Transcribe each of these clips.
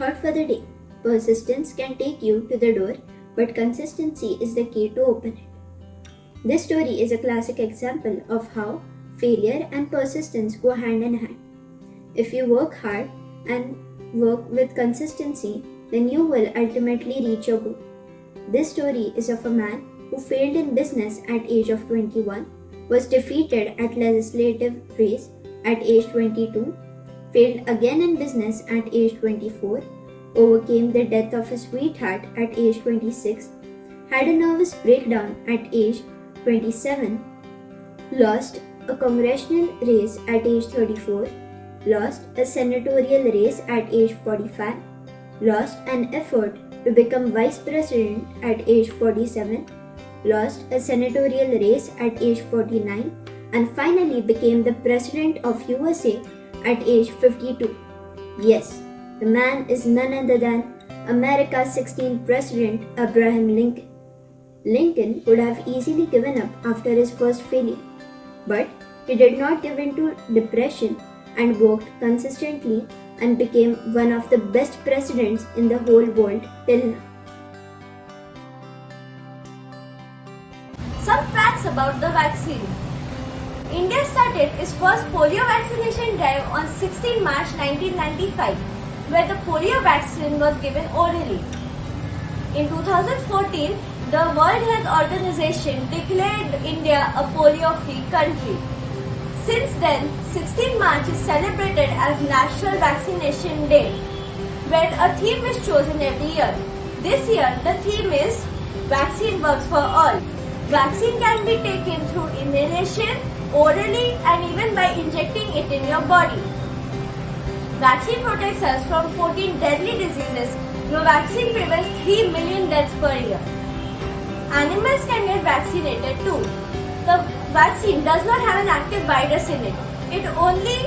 thought for the day. Persistence can take you to the door, but consistency is the key to open it. This story is a classic example of how failure and persistence go hand in hand. If you work hard and work with consistency, then you will ultimately reach your goal. This story is of a man who failed in business at age of 21, was defeated at legislative race at age 22, failed again in business at age 24, overcame the death of his sweetheart at age 26, had a nervous breakdown at age 27, lost a congressional race at age 34, lost a senatorial race at age 45, lost an effort to become vice president at age 47, lost a senatorial race at age 49, and finally became the president of USA at age 52. Yes, the man is none other than America's 16th president, Abraham Lincoln. Lincoln would have easily given up after his first failure, but he did not give in to depression and worked consistently and became one of the best presidents in the whole world till now. Some facts about the vaccine. India started its first polio vaccination drive on 16 March 1995, where the polio vaccine was given orally. In 2014, the World Health Organization declared India a polio-free country. Since then, 16 March is celebrated as National Vaccination Day, where a theme is chosen every year. This year, the theme is Vaccine Works for All. Vaccine can be taken through inhalation, orally, and even by injecting it in your body. Vaccine protects us from 14 deadly diseases. The vaccine prevents 3 million deaths per year. Animals can get vaccinated too. The vaccine does not have an active virus in it. It only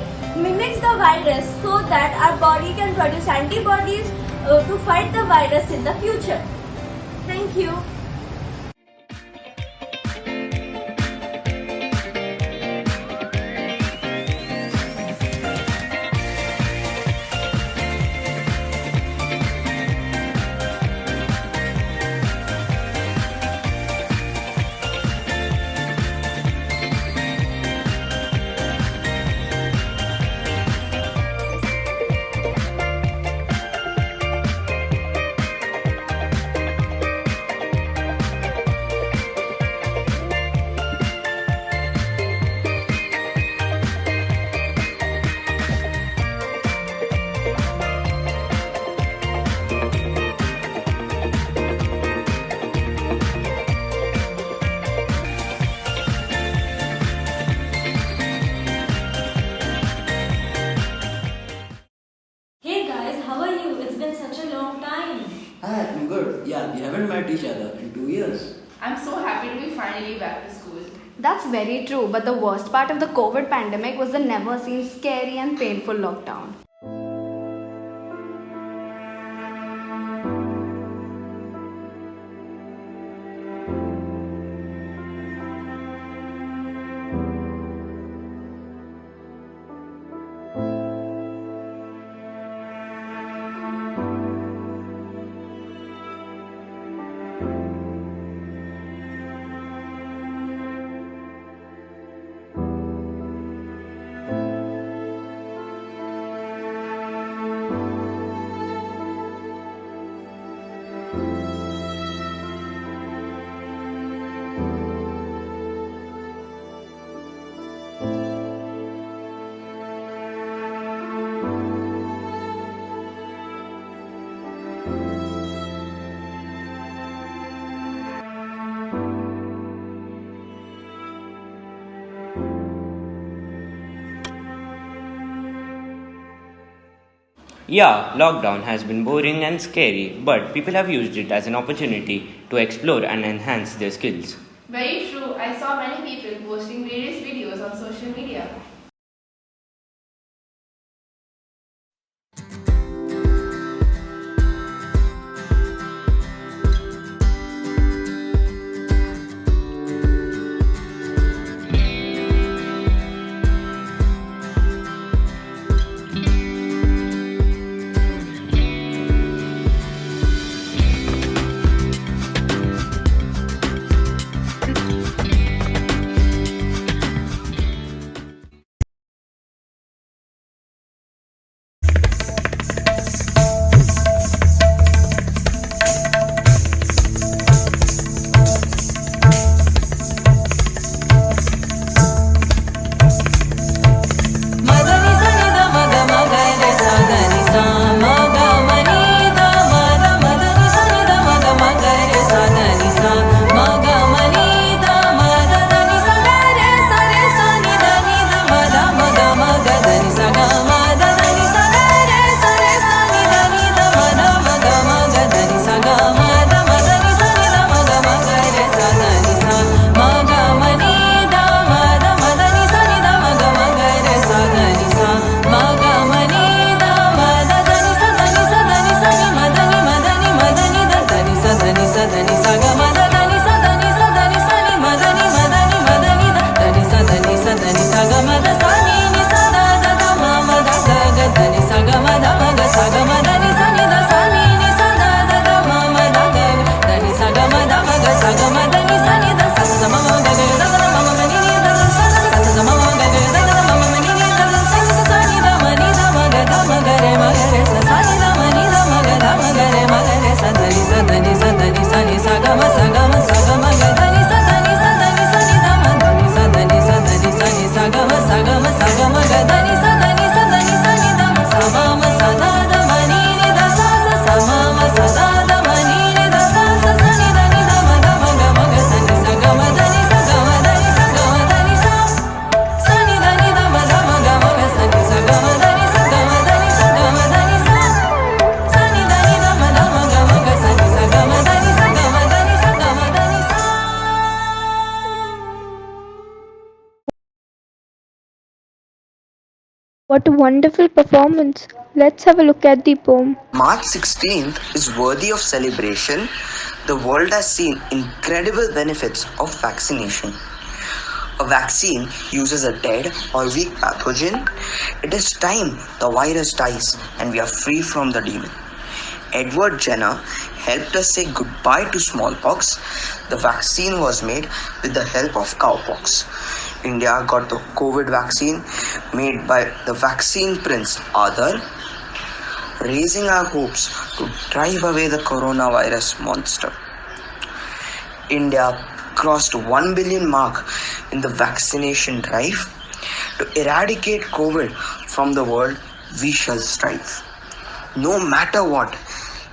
mimics the virus so that our body can produce antibodies to fight the virus in the future. Thank you. Hi, I'm good. Yeah, we haven't met each other in 2 years. I'm so happy to be finally back to school. That's very true, but the worst part of the COVID pandemic was the never seen scary and painful lockdown. Yeah, lockdown has been boring and scary, but people have used it as an opportunity to explore and enhance their skills. Very true. I saw many people posting various videos on social media. What a wonderful performance. Let's have a look at the poem. March 16th is worthy of celebration. The world has seen incredible benefits of vaccination. A vaccine uses a dead or weak pathogen. It is time the virus dies and we are free from the demon. Edward Jenner helped us say goodbye to smallpox. The vaccine was made with the help of cowpox. India got the COVID vaccine made by the vaccine prince Adar, raising our hopes to drive away the coronavirus monster. India crossed 1 billion mark in the vaccination drive. To eradicate COVID from the world, we shall strive. No matter what,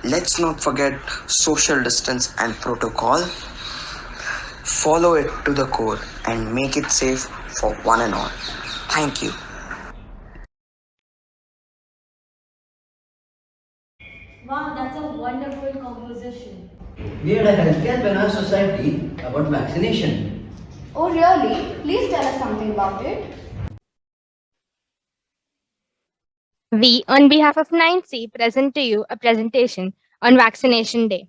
let's not forget social distance and protocol. Follow it to the core and make it safe for one and all. Thank you. Wow, that's a wonderful composition. We had a healthcare Banaras society about vaccination. Oh, really? Please tell us something about it. We, on behalf of 9C, present to you a presentation on Vaccination Day.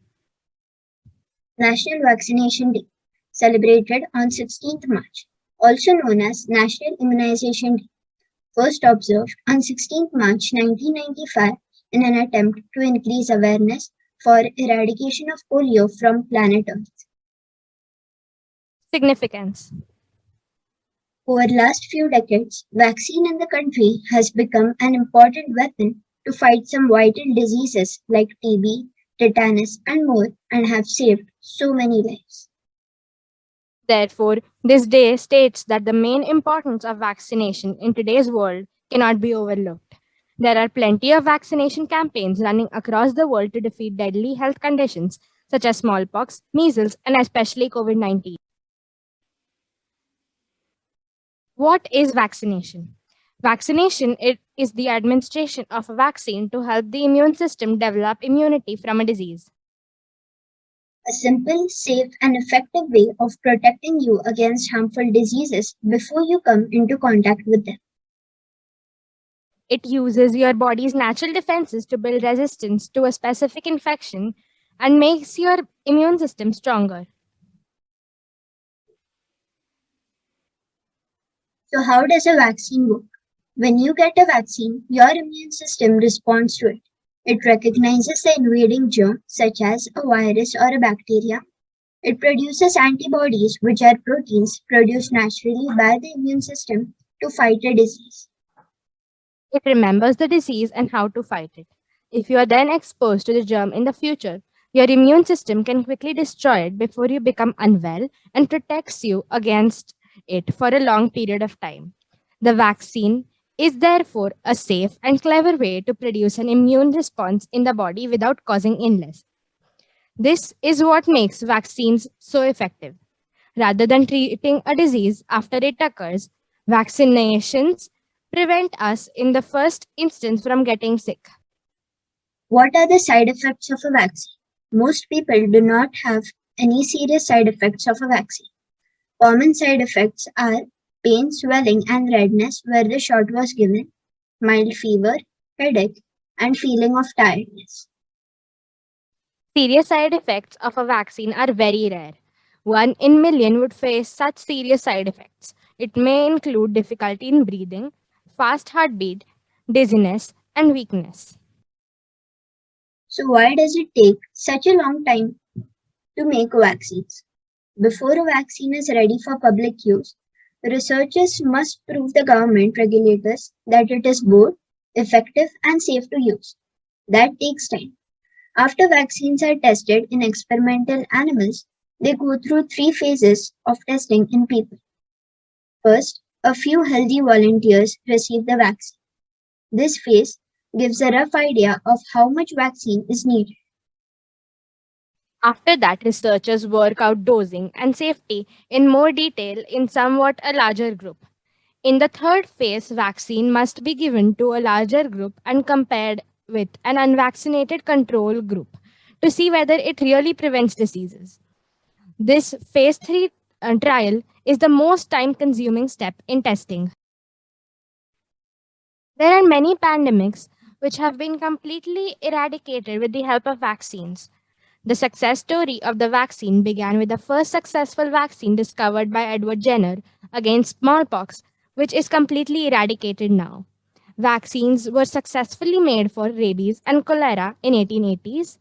National Vaccination Day, celebrated on 16th March, also known as National Immunization Day, first observed on 16th March 1995 in an attempt to increase awareness for eradication of polio from planet Earth. Significance. Over the last few decades, vaccine in the country has become an important weapon to fight some vital diseases like TB, tetanus, and more, and have saved so many lives. Therefore, this day states that the main importance of vaccination in today's world cannot be overlooked. There are plenty of vaccination campaigns running across the world to defeat deadly health conditions such as smallpox, measles, and especially COVID-19. What is vaccination? Vaccination is the administration of a vaccine to help the immune system develop immunity from a disease. A simple, safe, and effective way of protecting you against harmful diseases before you come into contact with them. It uses your body's natural defenses to build resistance to a specific infection and makes your immune system stronger. So, how does a vaccine work? When you get a vaccine, your immune system responds to it. It recognizes the invading germ, such as a virus or a bacteria. It produces antibodies, which are proteins produced naturally by the immune system to fight a disease. It remembers the disease and how to fight it. If you are then exposed to the germ in the future, your immune system can quickly destroy it before you become unwell and protects you against it for a long period of time. The vaccine is therefore a safe and clever way to produce an immune response in the body without causing illness. This is what makes vaccines so effective. Rather than treating a disease after it occurs, vaccinations prevent us in the first instance from getting sick. What are the side effects of a vaccine? Most people do not have any serious side effects of a vaccine. Common side effects are pain, swelling, and redness where the shot was given, mild fever, headache, and feeling of tiredness. Serious side effects of a vaccine are very rare. 1 in million would face such serious side effects. It may include difficulty in breathing, fast heartbeat, dizziness, and weakness. So, why does it take such a long time to make vaccines? Before a vaccine is ready for public use, researchers must prove the government regulators that it is both effective and safe to use. That takes time. After vaccines are tested in experimental animals, they go through 3 phases of testing in people. First, a few healthy volunteers receive the vaccine. This phase gives a rough idea of how much vaccine is needed. After that, researchers work out dosing and safety in more detail in somewhat a larger group. In the third phase, vaccine must be given to a larger group and compared with an unvaccinated control group to see whether it really prevents diseases. This phase 3 trial is the most time consuming step in testing. There are many pandemics which have been completely eradicated with the help of vaccines. The success story of the vaccine began with the first successful vaccine discovered by Edward Jenner against smallpox, which is completely eradicated now. Vaccines were successfully made for rabies and cholera in 1880s,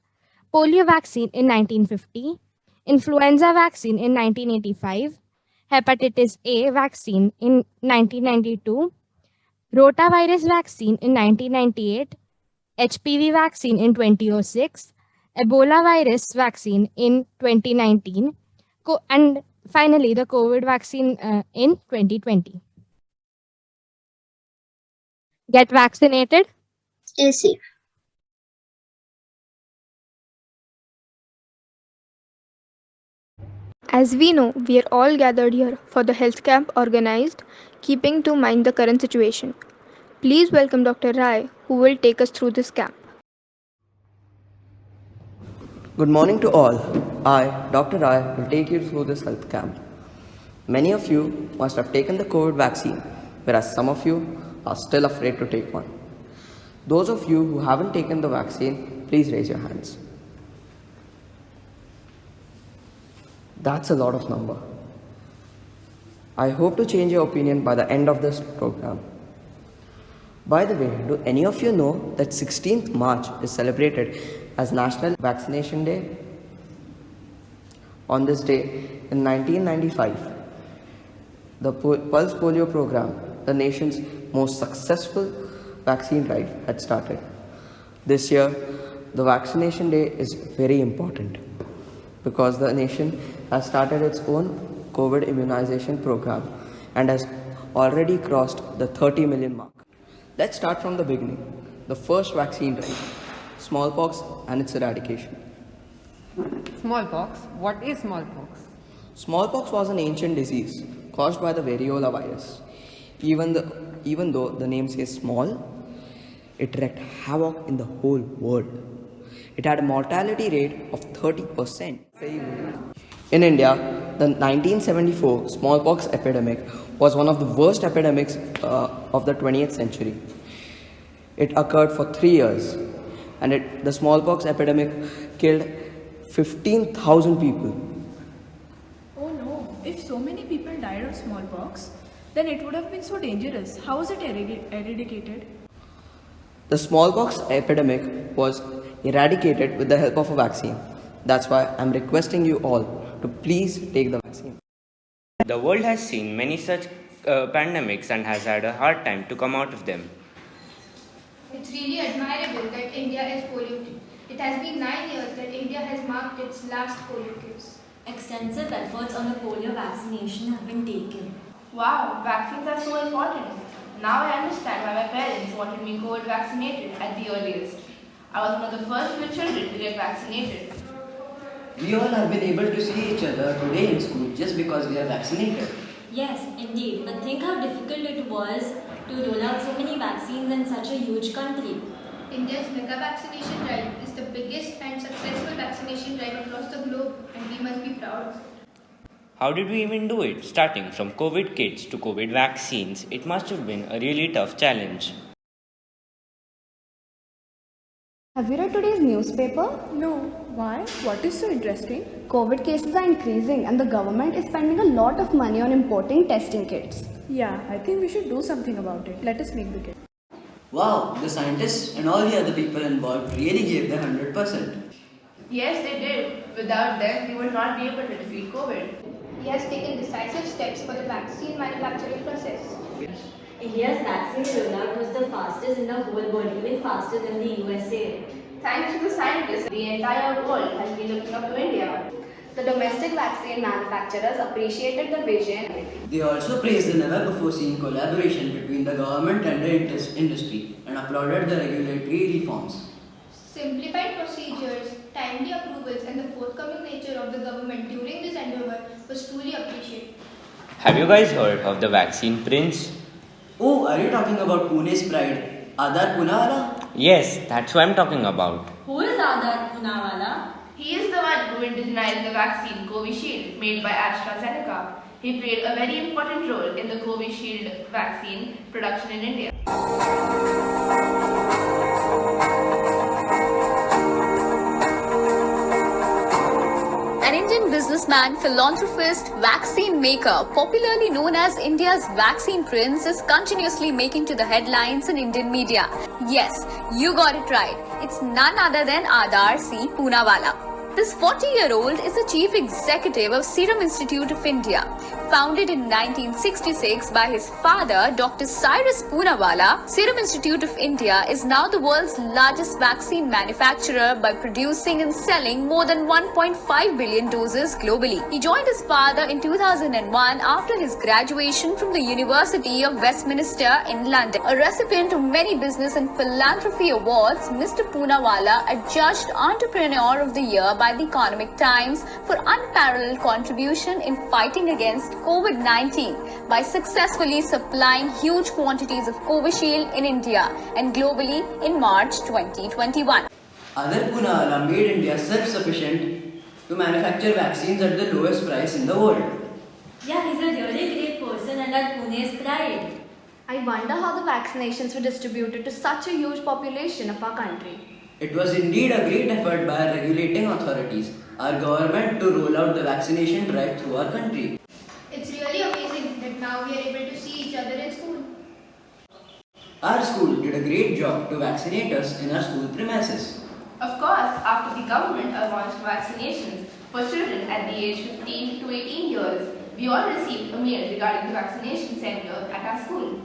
polio vaccine in 1950, influenza vaccine in 1985, hepatitis A vaccine in 1992, rotavirus vaccine in 1998, HPV vaccine in 2006, Ebola virus vaccine in 2019, and finally the COVID vaccine in 2020. Get vaccinated. Stay safe. As we know, we are all gathered here for the health camp organized, keeping to mind the current situation. Please welcome Dr. Rai, who will take us through this camp. Good morning to all. I, Dr. Rai, will take you through this health camp. Many of you must have taken the COVID vaccine, whereas some of you are still afraid to take one. Those of you who haven't taken the vaccine, please raise your hands. That's a lot of number. I hope to change your opinion by the end of this program. By the way, do any of you know that 16th March is celebrated as National Vaccination Day? On this day, in 1995, the Pulse Polio program, the nation's most successful vaccine drive, had started. This year, the Vaccination Day is very important because the nation has started its own COVID immunization program and has already crossed the 30 million mark. Let's start from the beginning. The first vaccine drive, smallpox and its eradication. Smallpox? What is smallpox? Smallpox was an ancient disease caused by the variola virus. Even though the name says small, it wreaked havoc in the whole world. It had a mortality rate of 30%. In India, the 1974 smallpox epidemic was one of the worst epidemics of the 20th century. It occurred for 3 years, and the smallpox epidemic killed 15,000 people. Oh no, if so many people died of smallpox, then it would have been so dangerous. How was it eradicated? The smallpox epidemic was eradicated with the help of a vaccine. That's why I'm requesting you all to please take the vaccine. The world has seen many such pandemics and has had a hard time to come out of them. It's really admirable that India is polio free. It has been 9 years that India has marked its last polio case. Extensive efforts on the polio vaccination have been taken. Wow, vaccines are so important. Now I understand why my parents wanted me COVID vaccinated at the earliest. I was one of the first few children to get vaccinated. We all have been able to see each other today in school just because we are vaccinated. Yes, indeed. But think how difficult it was to roll out so many vaccines in such a huge country. India's mega vaccination drive is the biggest and successful vaccination drive across the globe, and we must be proud. How did we even do it? Starting from COVID kits to COVID vaccines, it must have been a really tough challenge. Have you read today's newspaper? No. Why? What is so interesting? COVID cases are increasing and the government is spending a lot of money on importing testing kits. Yeah, I think we should do something about it. Let us make the kit. Wow, the scientists and all the other people involved really gave their 100%. Yes, they did. Without them, we would not be able to defeat COVID. He has taken decisive steps for the vaccine manufacturing process. India's vaccine rollout was the fastest in the whole world, even faster than the USA. Thanks to the scientists, the entire world has been looking up to India. The domestic vaccine manufacturers appreciated the vision. They also praised the never before seen collaboration between the government and the industry and applauded the regulatory reforms. Simplified procedures, timely approvals, and the forthcoming nature of the government during this endeavor was truly appreciated. Have you guys heard of the vaccine prince? Oh, are you talking about Pune's pride, Adar Punawala? Yes, that's what I'm talking about. Who is Adar Punawala? He is the one who indigenized the vaccine Covishield made by AstraZeneca. He played a very important role in the Covishield vaccine production in India. An Indian businessman, philanthropist, vaccine maker, popularly known as India's vaccine prince, is continuously making to the headlines in Indian media. Yes, you got it right. It's none other than Adar C. Poonawalla. This 40-year-old is the chief executive of Serum Institute of India. Founded in 1966 by his father, Dr. Cyrus Poonawalla, Serum Institute of India is now the world's largest vaccine manufacturer by producing and selling more than 1.5 billion doses globally. He joined his father in 2001 after his graduation from the University of Westminster in London. A recipient of many business and philanthropy awards, Mr. Poonawalla adjudged Entrepreneur of the Year by the Economic Times for unparalleled contribution in fighting against COVID-19 by successfully supplying huge quantities of Covishield in India and globally in March 2021. Adar Poonawalla made India self-sufficient to manufacture vaccines at the lowest price in the world. Yeah, he's a really great person and our Pune's pride. I wonder how the vaccinations were distributed to such a huge population of our country. It was indeed a great effort by our regulating authorities, our government, to roll out the vaccination drive through our country. It's really amazing that now we are able to see each other in school. Our school did a great job to vaccinate us in our school premises. Of course, after the government launched vaccinations for children at the age 15 to 18 years, we all received a mail regarding the vaccination center at our school.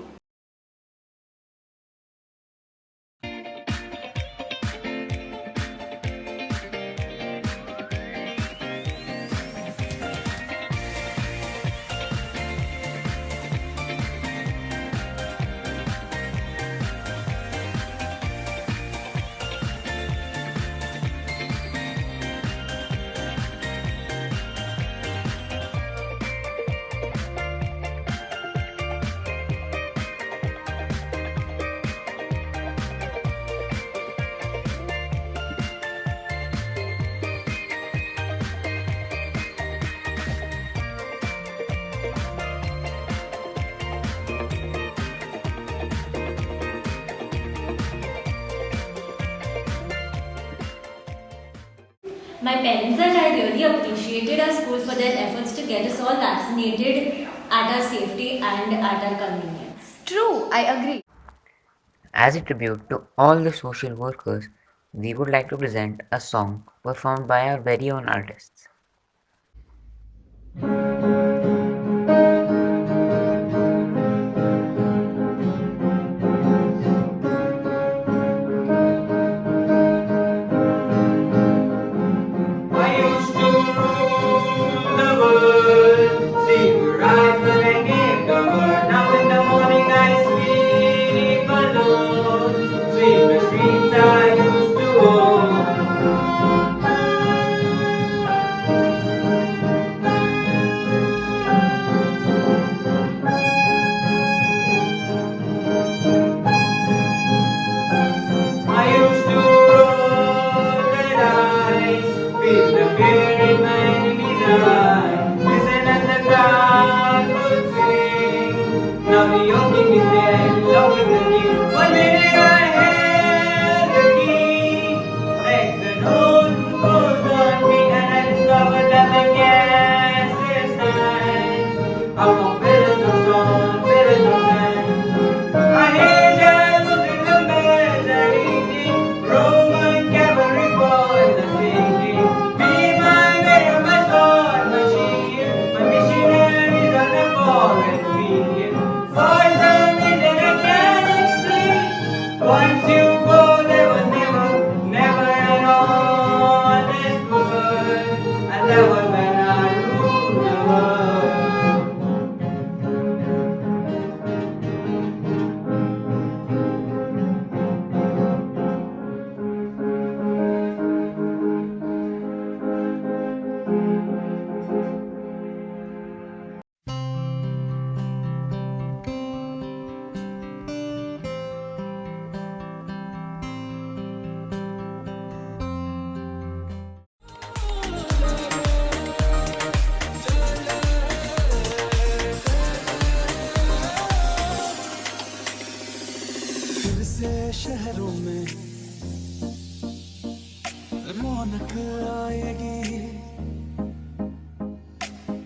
My parents and I really appreciated our school for their efforts to get us all vaccinated at our safety and at our convenience. True, I agree. As a tribute to all the social workers, we would like to present a song performed by our very own artists. से शहरों में रौनक आएगी,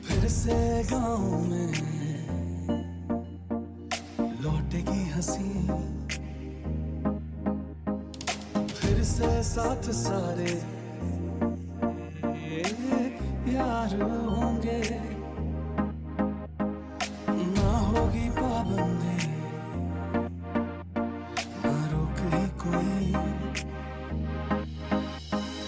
फिर से गाँव में लौटेगी हंसी, फिर से साथ सारे यार होंगे, ना होगी पाबंदी, ना रोक ही कोई,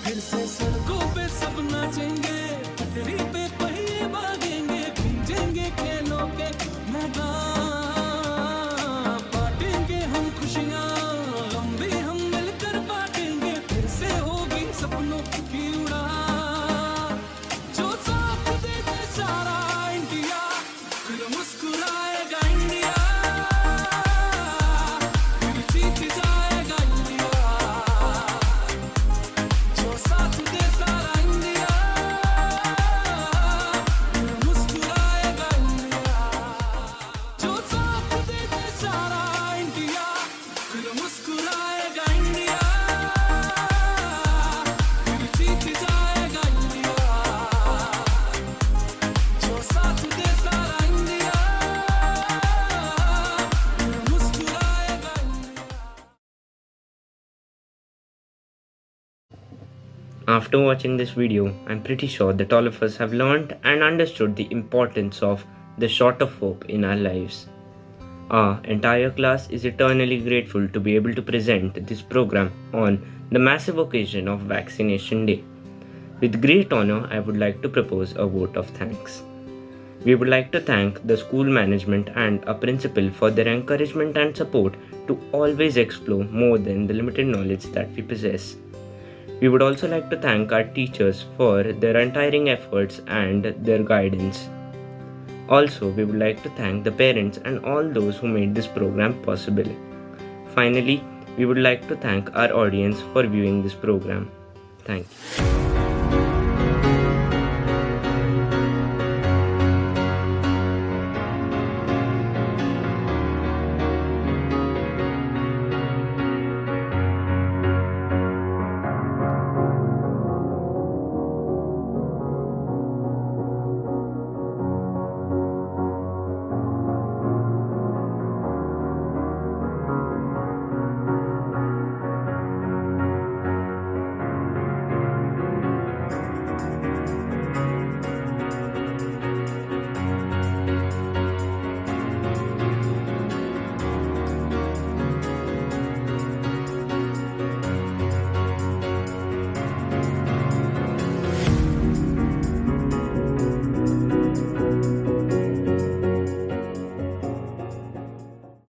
फिर से सड़कों पे सब नाचेंगे, पटरी पे पहिए भागेंगे, गूंजेंगे खेलों के मैदान, बांटेंगे हम खुशियाँ, हम भी हम मिलकर बांटेंगे, फिर से होगी सपनों की उड़ान, जो साथ दे दे सारा इंडिया, फिर मुस्कुराएगा इंडिया, फिर जीत जाएगा इंडिया, जो साथ दे सारा इंडिया, फिर मुस्कुराएगा इंडिया, जो साथ दे सारा इंडिया, फिर मुस्कुराएगा इंडिया, फिर जीत जाएगा इंडिया, जो साथ दे सारा इंडिया, फिर मुस्कुराएगा India. After watching this video, I'm pretty sure that all of us have learned and understood the importance of the shot of hope in our lives. Our entire class is eternally grateful to be able to present this program on the massive occasion of Vaccination Day. With great honor, I would like to propose a vote of thanks. We would like to thank the school management and a principal for their encouragement and support to always explore more than the limited knowledge that we possess. We would also like to thank our teachers for their untiring efforts and their guidance. Also, we would like to thank the parents and all those who made this program possible. Finally, we would like to thank our audience for viewing this program. Thank you.